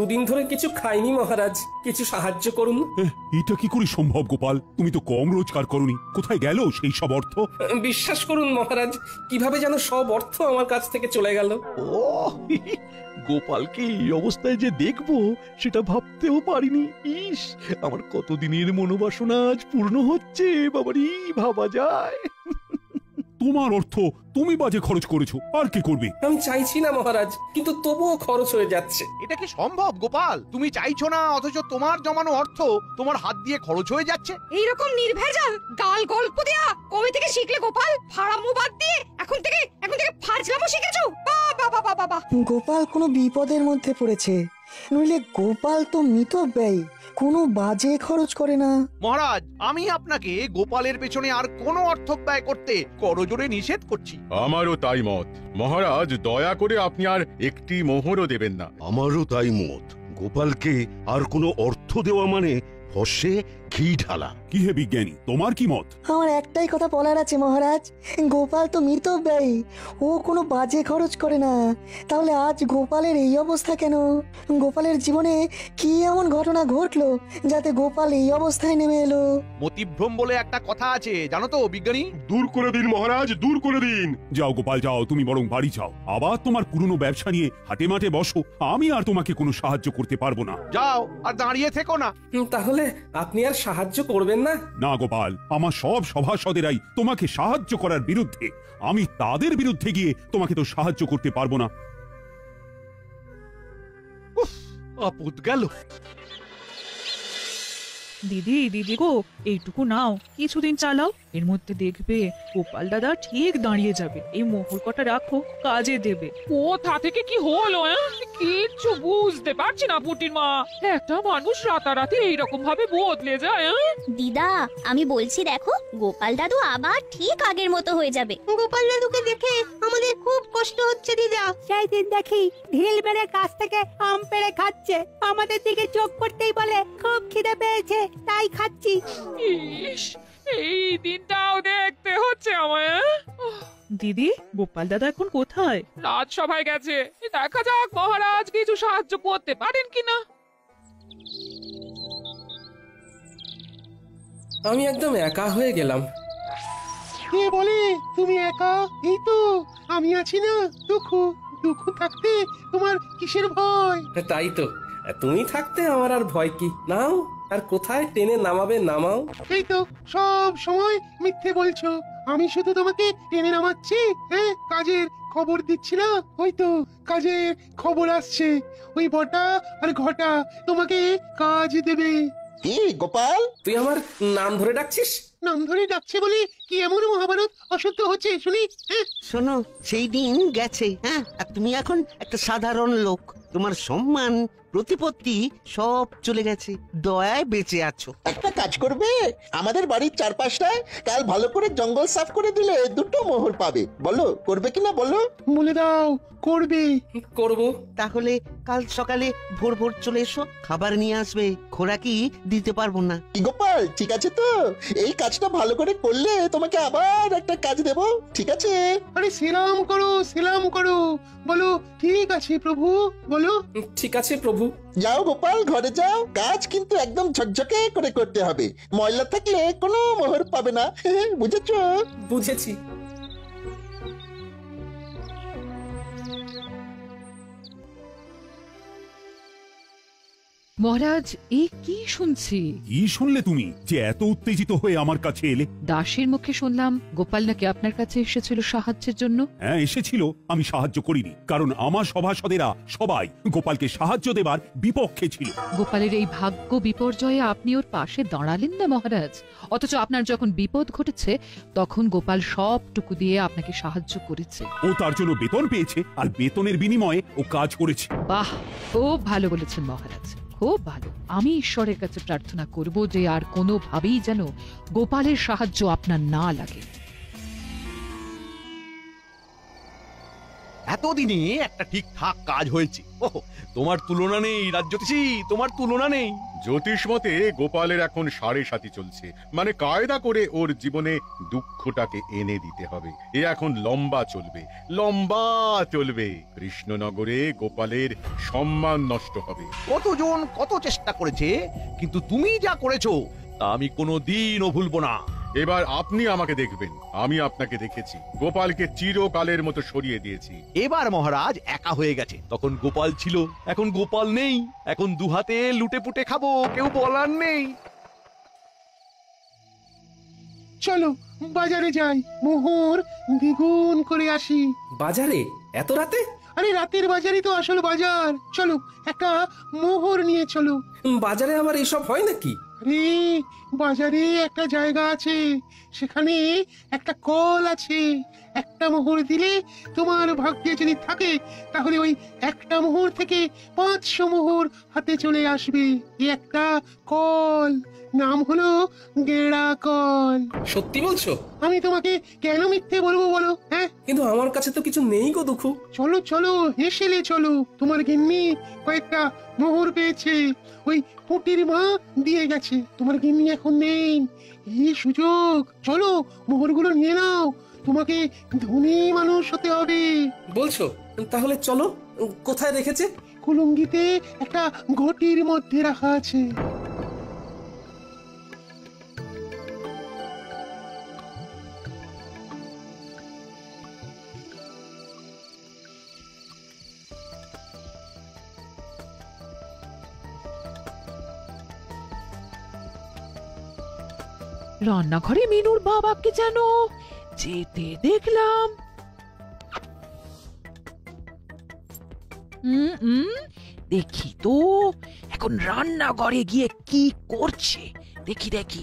দুদিন ধরে কিছু খাইনি মহারাজ, কিছু সাহায্য করুন। এটা কি করে সম্ভব গোপাল? তুমি তো কম রোজগার করনি, কোথায় গেল সেই সব অর্থ? বিশ্বাস করুন মহারাজ, কিভাবে যেন সব অর্থ আমার কাছ থেকে চলে গেল। ও গোপালকে এই অবস্থায় যে দেখবো সেটা ভাবতেও পারিনি। ইস, আমার কতদিনের মনোবাসনা আজ পূর্ণ হচ্ছে। বাবারি, ভাবা যায়? তোমার অর্থ তুমি বাজে খরচ করেছো, আর কি করবে? আমি চাইছি না মহারাজ, কিন্তু তবুও খরচ হয়ে যাচ্ছে। এটা কি সম্ভব গোপাল? তুমি চাইছো না অথচ তোমার জমানো অর্থ তোমার হাত দিয়ে খরচ হয়ে যাচ্ছে। এইরকম নির্ভেজাল গাল গল্প দেয়া কবে থেকে শিখলে গোপাল? ফাড়ামো বাদ দিয়ে এখন থেকে ফাজলামো শিখেছো? বাবা বাবা বাবা! গোপাল কোনো বিপদের মধ্যে পড়েছে, নইলে গোপাল তো মিতব্যয়ী, কোনো বাজে খরচ করে না। মহারাজ, আমি আপনাকে গোপালের পেছনে আর কোনো অর্থ ব্যয় করতে করজোড়ে নিষেধ করছি। আমারও তাই মত মহারাজ, দয়া করে আপনি আর একটি মোহরও দেবেন না। আমারও তাই মত। গোপালকে আর কোনো অর্থ দেওয়া মানে হর্ষে ঘি ঢালা। কি হে বিজ্ঞানী, তোমার কি মত? আমার একটাই কথা বলার আছে মহারাজ, গোপাল তো মিতব্যয়ী, ও কোনো বাজে খরচ করে না। তাহলে আজ গোপালের এই অবস্থা কেন? গোপালের জীবনে কি এমন ঘটনা ঘটলো যাতে গোপাল এই অবস্থায় নেমে এলো? মতিভ্রম বলে একটা কথা আছে, জানো তো বিজ্ঞানী? দূর করে দিন মহারাজ, দূর করে দিন। যাও গোপাল যাও, তুমি বরং বাড়ি যাও, আবার তোমার পুরনো ব্যবসা নিয়ে হাটে মাঠে বসো। আমি আর তোমাকে কোনো সাহায্য করতে পারবো না। যাও, আর দাঁড়িয়ে থেকো না। তাহলে আপনি আর সাহায্য করবেন না? না গোপাল, আমার সব সভাসদেরাই তোমাকে সাহায্য করার বিরুদ্ধে। আমি তাদের বিরুদ্ধে গিয়ে তোমাকে তো সাহায্য করতে পারবো না। আপদ গেল। দিদি দিদি গো, এইটুকু নাও, কিছুদিন চালাও, এর মধ্যে দেখবে গোপাল দাদা ঠিক দাঁড়িয়ে যাবে। এই মোহর কটা রাখো, কাজে দেবে। কোথা থেকে কি হলো? কিচ্ছু বুঝতে পারছি না পুটির মা। একটা মানুষ রাতারাতি এইরকম ভাবে বদলে যায়। দিদা, আমি বলছি দেখো, গোপাল দাদু আবার ঠিক আগের মতো হয়ে যাবে। গোপাল দাদুকে দেখে আমাদের খুব কষ্ট হচ্ছে দিদা। সেই দিন দেখি ঢিল মেরে কাছ থেকে আম পেড়ে খাচ্ছে, আমাদের দিকে চোখ করতেই বলে খুব খিদে পেয়েছে তাই খাচ্ছি। ইস, এই দিনটাও দেখতে হচ্ছে আমায়। দিদি, গোপাল দাদা এখন কোথায়? রাজসভায় গেছে, দেখা যাক মহারাজ কিছু সাহায্য করতে পারেন কিনা। আমি একদম একা হয়ে গেলাম। কে বলে তুমি একা? এই তো আমি আছি না। দুঃখ থাকতে তোমার কিসের ভয়? তাই তো, তুমি থাকতে আমার আর ভয় কি? নাও, আর কোথায় টেনে নামাবে নামাও। এই তো সব সময় মিথ্যে বলছো। আমি শুধু তোমাকে টেনে নামাচ্ছি। হ্যাঁ, কাজের খবর দিচ্ছি না? ওই তো কাজের খবর আসছে। ওই বটা আর ঘটা তোমাকে কাজ দেবে। কি গোপাল, তুই আমার নাম ধরে ডাকছিস? নাম ধরে ডাকছে বলে কি এমন মহাভারত অশুদ্ধ হচ্ছে শুনি? শোনো, সেই দিন গেছে। হ্যাঁ, আর তুমি এখন একটা সাধারণ লোক। তোমার সম্মান প্রতিপত্তি সব চলে গেছে, দয়ায় বেঁচে আছো। একটা কাজ করবে, আমাদের বাড়ির চারপাশটায় কাল ভালো করে জঙ্গল সাফ করে দিলে 2টো মোহর পাবে। বলো করবে কিনা বলো? বলে দাও। করবে। করব। তাহলে কাল সকালে ভোর ভোর চলে এসো, খাবার নিয়ে আসবে, খোরাকি দিতে পারবো না। কি গোপাল, ঠিক আছে তো? এই কাজটা ভালো করে করলে তোমাকে আবার একটা কাজ দেব, ঠিক আছে? আরে সেলাম করো, সেলাম করো। বলো ঠিক আছে প্রভু, বলো ঠিক আছে প্রভু। যাও গোপাল, ঘরে যাও। কাজ কিন্তু একদম ঝকঝকে করে করতে হবে, ময়লা থাকলে কোনো মোহর পাবে না। বুঝেছো? বুঝেছি। মহারাজ, এই কি শুনছি? কি শুনলে তুমি যে এত উত্তেজিত হয়ে আমার কাছে এলে? দাসের মুখে শুনলাম গোপাল নাকি আপনার কাছে এসেছিল সাহায্যের জন্য। হ্যাঁ এসেছিল, আমি সাহায্য করিনি, কারণ আমার সভাসদেরা সবাই গোপালকে সাহায্য দেবার বিপক্ষে ছিল। গোপালের এই ভাগ্য বিপর্যয়ে আপনি ওর পাশে দাঁড়ালেন না মহারাজ, অথচ আপনার যখন বিপদ ঘটেছে তখন গোপাল সবটুকু দিয়ে আপনাকে সাহায্য করেছে। ও তার জন্য বেতন পেয়েছে, আর বেতনের বিনিময়ে ও কাজ করেছে। বাহ, খুব ভালো বলেছেন মহারাজ, খুব ভালো। আমি ঈশ্বরের কাছে প্রার্থনা করব যে আর কোনোভাবেই যেন গোপালের সাহায্য আপনার না লাগে। এতদিনে একটা ঠিকঠাক কাজ হয়েছে। ওহ, তোমার তুলনা নেই রাজ্যতীশী, তোমার তুলনা নেই। জ্যোতিষ মতে গোপালের এখন 7.5 চলছে, মানে কায়দা করে ওর জীবনে দুঃখটাকে এনে দিতে হবে। এ এখন লম্বা চলবে। কৃষ্ণনগরে গোপালের সম্মান নষ্ট হবে। কতজন কত চেষ্টা করেছে, কিন্তু তুমি যা করেছো তা আমি কোনোদিনও ভুলবো না। এবার আপনি আমাকে দেখবেন, আমি আপনাকে দেখেছি। গোপালকে চিরকালের মতো সরিয়ে দিয়েছি। এবার মহারাজ একা হয়ে গেছে, তখন গোপাল ছিল, এখন গোপাল নেই। এখন দুহাতে লুটে পুটে খাবো, কেউ বলার নেই। চলো বাজারে যাই, মোহর দ্বিগুণ করে আসি। বাজারে এত রাতে? আরে রাতের বাজারই তো আসল বাজার। চলো একটা মোহর নিয়ে চলো। বাজারে আবার এসব হয় নাকি? আরে বাজারে একটা জায়গা আছে, সেখানে একটা কল আছে। একটা মোহর দিলে তোমার ভাগ্যে যদি থাকে তাহলে ওই একটা মোহর থেকে 500 মোহর হাতে চলে আসবে। এই একটা কল, নাম হলো গেড়া কল। সত্যি বলছো? আমি তোমাকে কেন মিথ্যে বলবো বলো? হ্যাঁ, কিন্তু আমার কাছে তো কিছু নেই গো দুঃখু। চলো চলো হেসেলে চলো, তোমার গিন্নি কয়েকটা মোহর পেয়েছে, ওই পুটির মা দিয়ে গেছে। তোমার গিন্নি এখন নেই, এই সুযোগ। চলো মোহরগুলো নিয়ে নাও, তোমাকে ধনী মানুষ হতে হবে। বলছো? তাহলে চলো। কোথায় রেখেছে? কুলুঙ্গিতে একটা ঘটির মধ্যে রাখা আছে। রান্নাঘরে মিনুর বাবাকে যেন যেতে দেখলাম। দেখি তো এখন রান্নাঘরে গিয়ে কি করছে, দেখি।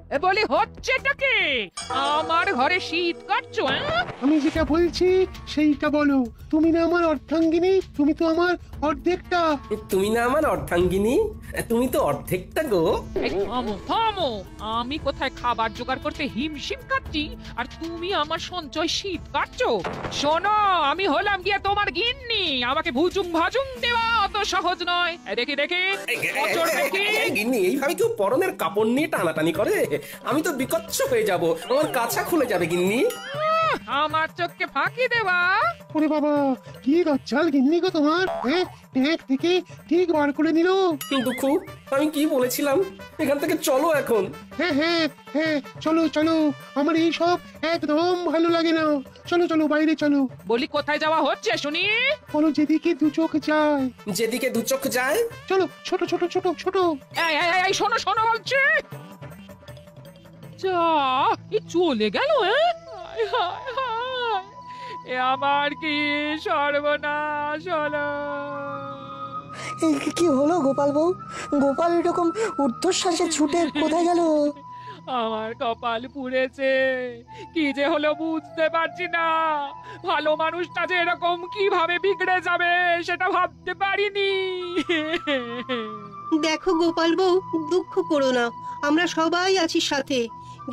হ্যাঁ, বলি হচ্ছেটা কি? আমার ঘরে শীত কাটছো? আমি যেটা বলছি সেইটা বলো। তুমি না আমার অর্ধাঙ্গিনী, তুমি তো আমার অর্ধেকটা। তুমি না আমার অর্ধাঙ্গিনী, তুমি তো অর্ধেকটা গো। থামো, আমি কোথায় খাবার জোগাড় করতে হিমশিম কাটছি আর তুমি আমার সঞ্চয় শীত কাটছো? শোনো, আমি হলাম গিয়ে তোমার গিন্নি, আমাকে ভুজুং ভাজুং দেওয়া অত সহজ নয়। দেখি গিন্নি, এইভাবে কেউ পরনের কাপড় নিয়ে টানাটানি করে? আমি তো বিকচ্ছ হয়ে যাব, আমার কাছা খুলে যাবে গিন্নি। আমার চোখকে ফাঁকি দেওয়া? ওরে বাবা, কি লজ্জাল গিন্নি গো তোমার। ট্যাঙ্ক থেকে ঠিক বার করে নিল। দুঃখু, আমি কি বলেছিলাম? এখান থেকে চলো এখন। হ্যাঁ, চলো চলো, আমার এই সব একদম ভালো লাগে না। চলো বাইরে চলো। বলি কোথায় যাওয়া হচ্ছে শুনি? বলো যেদিকে দু চোখ যায়। যেদিকে দু চোখ যায়? চলো, ছোট। এই শোনো বলছি। যা, চলে গেল। আমার কি সর্বনাশ হলো। কি হলো গোপাল বউ? গোপাল এরকম ঊর্ধ্বশ্বাসে ছুটে কোথায় গেল? আমার কপাল পুড়েছে, কি যে হলো বুঝতে পারছি না। ভালো মানুষটা যে এরকম কিভাবে বিগড়ে যাবে সেটা ভাবতে পারিনি। দেখো গোপাল বউ, দুঃখ করো না, আমরা সবাই আছি সাথে,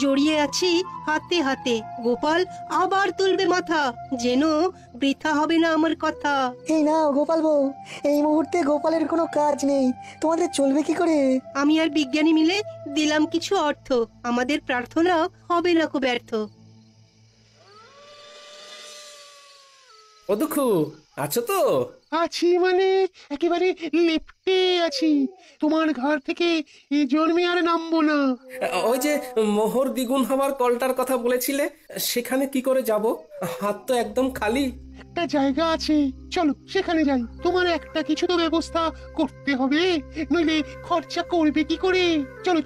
জড়িয়ে আছি হাতে হাতে। গোপাল আবার তুলবে মাথা, যেন বৃথা হবে না আমার কথা। এই নাও গোপাল বউ, এই মুহূর্তে গোপালের কোনো কাজ নেই, তোমাদের চলবে কি করে? আমি আর বিজ্ঞানী মিলে দিলাম কিছু অর্থ, আমাদের প্রার্থনা হবে না কো ব্যর্থ। ও দুঃখু, আছো তো? আছি মানে একেবারে লেপ্টে আছি। তোমার ঘর থেকে এই জন্মে আর নামবো না। ওই যে মোহর দ্বিগুণ হওয়ার কলটার কথা বলেছিলে, সেখানে কি করে যাব? হাত তো একদম খালি। একটা জায়গা আছে, চলো সেখানে যাই। তোমার একটা কিছু তো ব্যবস্থা করতে হবে, নইলে খরচা করবে কি করে? চলো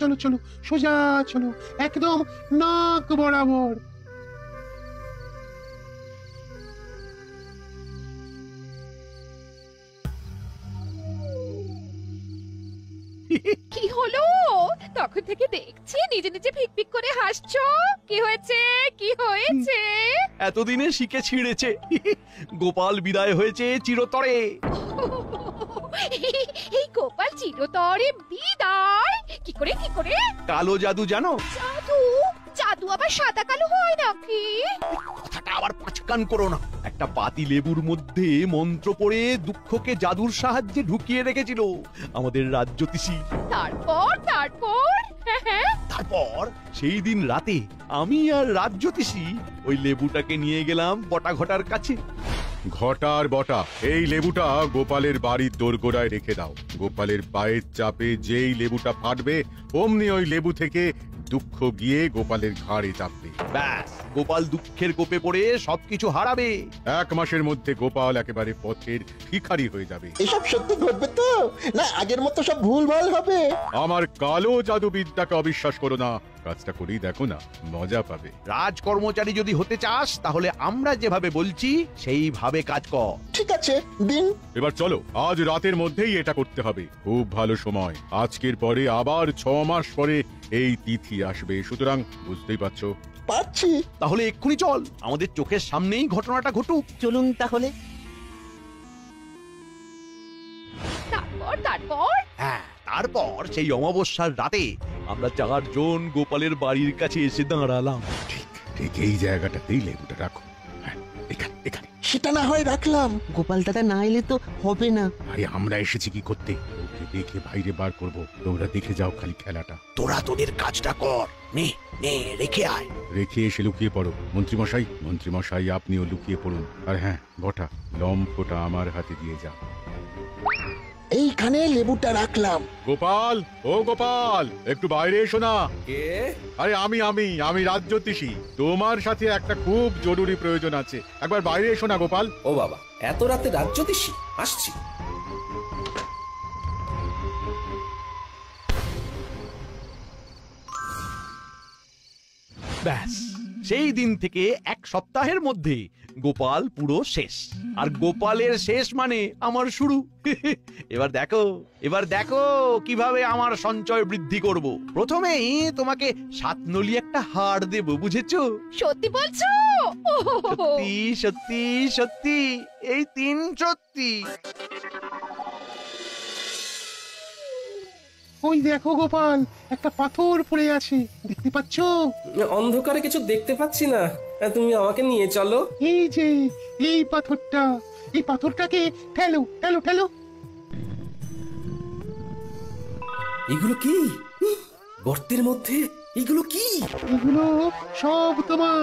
সোজা চলো, একদম নাক বরাবর। কি হলো? তখন থেকে দেখছি নিজে নিজে ফিকফিক করে হাসছো। কি হয়েছে? এতদিনে শিখে ছিঁড়েছে। গোপাল বিদায় হয়েছে চিরতরে। এই গোপাল চিরতরে বিদায়? কি করে? কালো জাদু জানো? জাদু আবার সাদা কালো হয় নাকি? কথাটা আবার পাঁচকান করো না। একটা পাতি লেবুর মধ্যে মন্ত্র পড়ে দুঃখকে জাদুর সাহায্যে ঢুকিয়ে রেখেছিল আমাদের রাজ্যতীষী। তারপর তারপর সেই দিন রাতে আমি আর রাজ্যতীষী ওই লেবুটাকে নিয়ে গেলাম বটা ঘটার কাছে। ঘটার বটা, এই লেবুটা গোপালের বাড়ির দোরগোড়ায় রেখে দাও। গোপালের পায়ের চাপে যেই লেবুটা ফাটবে অমনি ওই লেবু থেকে দুঃখ গিয়ে গোপালের ঘাড়ে চাপবে। ব্যাস, গোপাল দুঃখের কোপে পড়ে সবকিছু হারাবে। 1 মাসের মধ্যে গোপাল একেবারে পথের ভিখারি হয়ে যাবে। এসব সত্যি ঘটবে তো, না আগের মতো সব ভুলভাল হবে? আমার কালো জাদুবিদ্যাকে অবিশ্বাস করো না, কাজটা করেই দেখো না, মজা পাবে। রাজকর্মচারী যদি হতে চাস তাহলে আমরা যেভাবে বলছি সেইভাবে কাজ কর। ঠিক আছে, দিন। এবার চলো, আজ রাতের মধ্যেই এটা করতে হবে। খুব ভালো সময়, আজকের পরে আবার 6 মাস পরে এই তিথি আসবে, সুতরাং বুঝতেই পারছো। পারছি। তাহলে এক্ষুনি চল, আমাদের চোখের সামনেই ঘটনাটা ঘটুক। চলুন তাহলে। তারপর হ্যাঁ, তারপর সেই অমাবস্যার রাতে আমরা 4 জন গোপালের বাড়ির কাছে এসে দাঁড়ালাম। ঠিক এই জায়গাটাতেই লেবুটা রাখো। হ্যাঁ, এখানে। সেটা না হয় রাখলাম। গোপাল দাদা না এলে তো হবে না। আরে আমরা এসেছি কি করতে? ওকে দেখে বাইরে বার করবো, তোমরা দেখে যাও খালি খেলাটা। তোরা তোদের কাজটা কর, নে নে রেখে আয়। রেখে এসে লুকিয়ে পড়ো। মন্ত্রীমশাই আপনিও লুকিয়ে পড়ুন। আর হ্যাঁ বটা, লম্ফটা আমার হাতে দিয়ে যাও। এইখানে লেবুটা রাখলাম। গোপাল, ও গোপাল, একটু বাইরে এসো না। কে? আরে আমি রাজ্যতীষী। তোমার সাথে একটা খুব জরুরি প্রয়োজন আছে, একবার বাইরে এসো না গোপাল। ও বাবা, এত রাতে রাজ্যতীষী? আসছি। ব্যাস, সেই দিন থেকে 1 সপ্তাহের মধ্যে গোপাল পুরো শেষ। আর গোপালের শেষ মানে আমার শুরু। এবার দেখো কিভাবে আমার সঞ্চয় বৃদ্ধি করব। প্রথমেই তোমাকে 7 নলি একটা হার দেব, বুঝেছো? সত্যি বলছো? সত্যি সত্যি সত্যি, এই 3 সত্যি। ওই দেখো গোপাল, একটা পাথর পড়ে আছে, দেখতে পাচ্ছো? অন্ধকারে কিছু দেখতে পাচ্ছি না, তুমি আমাকে নিয়ে চলো। এই যে এই পাথরটা, এই পাথরটাকে ঠেলো ঠেলো ঠেলো। এগুলো কি? গর্তের মধ্যে এগুলো কি? এগুলো সব তোমার।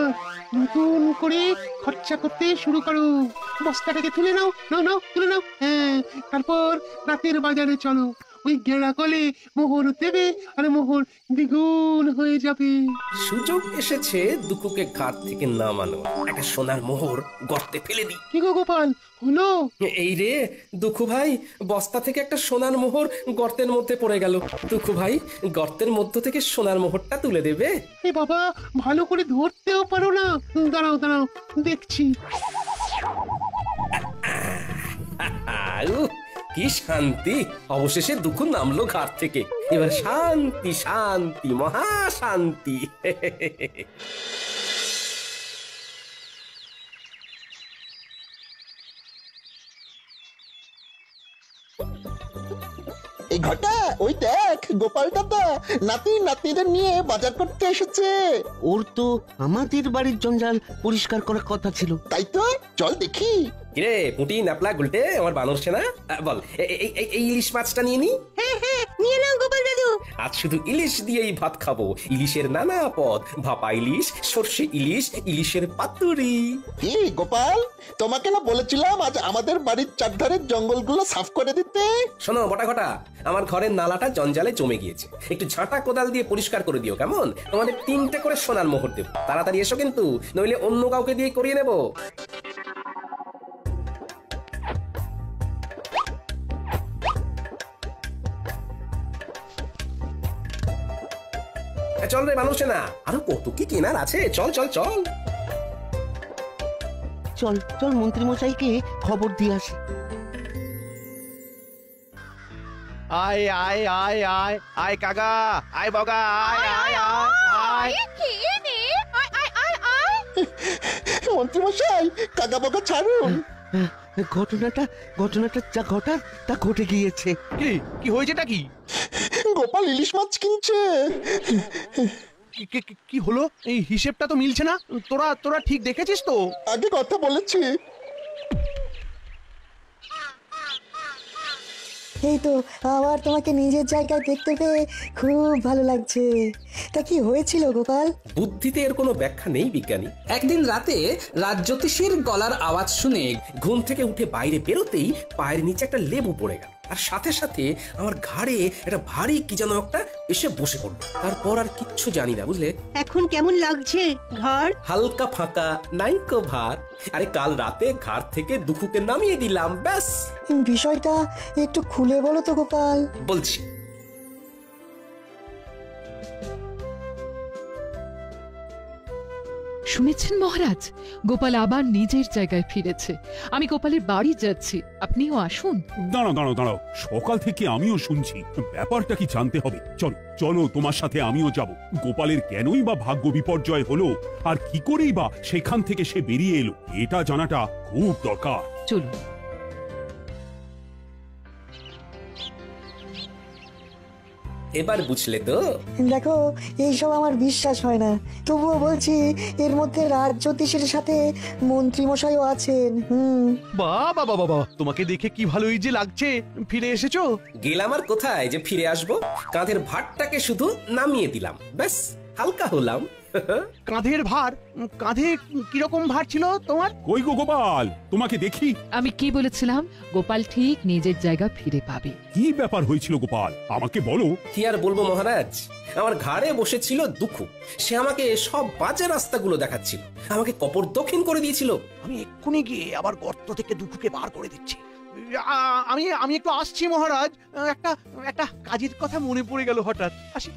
নতুন করে খরচা করতে শুরু করো। বস্তাটাকে তুলে নাও, তুলে নাও। হ্যাঁ, তারপর রাতের বাজারে চলো। ওই গেঁড়া কলে মোহর দেবে, আর মোহর দ্বিগুণ হয়ে যাবে। সুযোগ এসেছে দুকুকে ঘাট থেকে নামানো। একটা সোনার মোহর গর্তে ফেলে দিই। কি গো গোপাল, হলো? এই রে দুঃখু ভাই, বস্তা থেকে একটা সোনার মোহর গর্তের মধ্যে পড়ে গেল। দুঃখু ভাই, গর্তের মধ্য থেকে সোনার মোহরটা তুলে দেবে? এ বাবা, ভালো করে ধরতেও পারো না। দাঁড়াও দেখছি। কি শান্তি! অবশেষে দুঃখ নামলো ঘাট থেকে। এবার শান্তি শান্তি, মহা শান্তি। এই ঘটা, ওই দেখ গোপাল দাদা নাতিদের নিয়ে বাজার করতে এসেছে। ওর তো আমাদের বাড়ির জঞ্জাল পরিষ্কার করার কথা ছিল। তাই তো, চল দেখি। কিরে পুটি, নাপলা, গুলটে, আমার বানর সেনা, বল এই ইলিশ মাছটা নিয়ে নি। হ্যাঁ নিয়ে নাও গোপাল দাদু। আজ শুধু ইলিশ দিয়েই ভাত খাবো। ইলিশের নানা পদ, ভাপা ইলিশ, সর্ষে ইলিশ, ইলিশের পাতুরি। কি গোপাল, তোমাকে না বলেছিলাম আজ আমাদের বাড়ির চারধারের জঙ্গলগুলো সাফ করে দিতে? শোনো বটা ঘটা, আমার ঘরের নালাটা জঞ্জালে জমে গিয়েছে, একটু ঝাঁটা কোদাল দিয়ে পরিষ্কার করে দিও কেমন? তোমাদের 3টে করে সোনার মোহর দেবো, তাড়াতাড়ি এসো কিন্তু, নইলে অন্য কাউকে দিয়ে করিয়ে নেবো। চল রে মানুষ না, আরো কত কি কেনার আছে, চল চল চল চল চল মন্ত্রী মশাইকে খবর দিয়ে আসি। আয় আয় আয় আয় আয় কাকা, আয় বগা, আয় আয় আয় আয়। মন্ত্রী মশাই, কাকা বকা ছাড়ুন। ঘটনাটা যা ঘটার তা ঘটে গিয়েছে। কি হয়েছেটা কি? গোপাল ইলিশ মাছ কিনছে। কি হলো? এই হিসেবটা তো মিলছে না। তোরা তোরা ঠিক দেখেছিস তো? আগে কথা বলেছি। এই তো আবার তোমাকে নিজের জায়গায় দেখতে পেয়ে খুব ভালো লাগছে। তা কি হয়েছিল গোপাল? বুদ্ধিতে এর কোনো ব্যাখ্যা নেই বিজ্ঞানী। একদিন রাতে রাজ্যোতিষীর গলার আওয়াজ শুনে ঘুম থেকে উঠে বাইরে বেরোতেই পায়ের নিচে একটা লেবু পড়ে গেল, আর সাথে সাথে আমার ঘাড়ে একটা ভারী কি যেন একটা এসে বসে পড়লো। তারপর আর কিচ্ছু জানি না, বুঝলে। এখন কেমন লাগছে ঘর? হালকা ফাঁকা, নাইকো ভার। আরে কাল রাতে ঘাড় থেকে দুখুকে নামিয়ে দিলাম, ব্যাস। বিষয়টা একটু খুলে বলো তো গোপাল। বলছি। শুনেছেন মহারাজ, গোপাল আবার নিজের জায়গায় ফিরেছে। আমি গোপালের বাড়ি যাচ্ছি, আপনিও আসুন। দাঁড়াও দাঁড়াও দাঁড়াও, সকাল থেকে আমিও শুনছি, ব্যাপারটা কি জানতে হবে। চলো চলো, তোমার সাথে আমিও যাব। গোপালের কেনই বা ভাগ্য বিপর্যয় হলো, আর কি করেই বা সেখান থেকে সে বেরিয়ে এলো, এটা জানাটা খুব দরকার। চলুন। এবার বুঝলে তো? দেখো, এইসব আমার বিশ্বাস হয় না, তবুও বলছি এর মধ্যে রাজ্যোতিষীর সাথে মন্ত্রী মশাইও আছেন। বাবা বাবা বাবা, তোমাকে দেখে কি ভালোই যে লাগছে। ফিরে এসেছো? গেলাম আর কোথায় যে ফিরে আসবো, কাঁধের ভারটাকে শুধু নামিয়ে দিলাম, ব্যাস, হালকা হলাম। কাঁধের ভার? কাঁধে কিরকম ভার ছিল তোমার? কই গো গোপাল, তোমাকে দেখি। আমি কি বলেছিলাম, গোপাল ঠিক নিজের জায়গা ফিরে পাবে। কি ব্যাপার হয়েছিল গোপাল, আমাকে বলো। কি আর বলবো মহারাজ, আমার ঘাড়ে বসেছিল দুঃখু। সে আমাকে সব বাজে রাস্তাগুলো দেখাচ্ছিল, আমাকে কপর দক্ষিণ করে দিয়েছিল। আমি এক্ষুনি গিয়ে আবার গর্ত থেকে দুঃখুকে বার করে দিচ্ছি। আমি আমি একটু আসছি মহারাজ। একটা একটা কাজের কথা মনে পড়ে গেল হঠাৎ, আসি।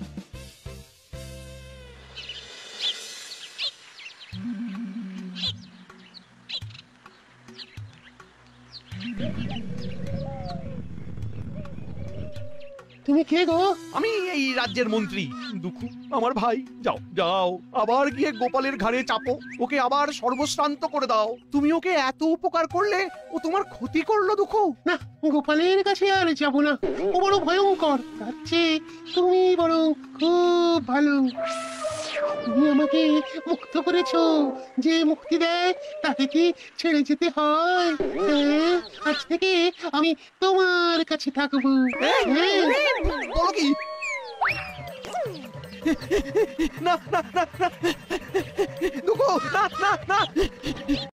তুমি কে গো? আমি এই রাজ্যের মন্ত্রী দুঃখু, আমার ভাই। যাও যাও, আবার গিয়ে গোপালের ঘাড়ে চাপো, ওকে আবার সর্বশ্রান্ত করে দাও। তুমি ওকে এত উপকার করলে, ও তোমার ক্ষতি করলো দুঃখু। না, গোপালের কাছে আর যাব না, ও বড় ভয়ঙ্কর। তার চেয়ে তুমি বরং খুব ভালো। তুমি আমাকে মুক্ত করেছো, যে মুক্তি দেয় তাকে কি ছেড়ে যেতে হয়? আজ থেকে আমি তোমার কাছে থাকবো। বলো কি? না না না না দুঃখু, না না না।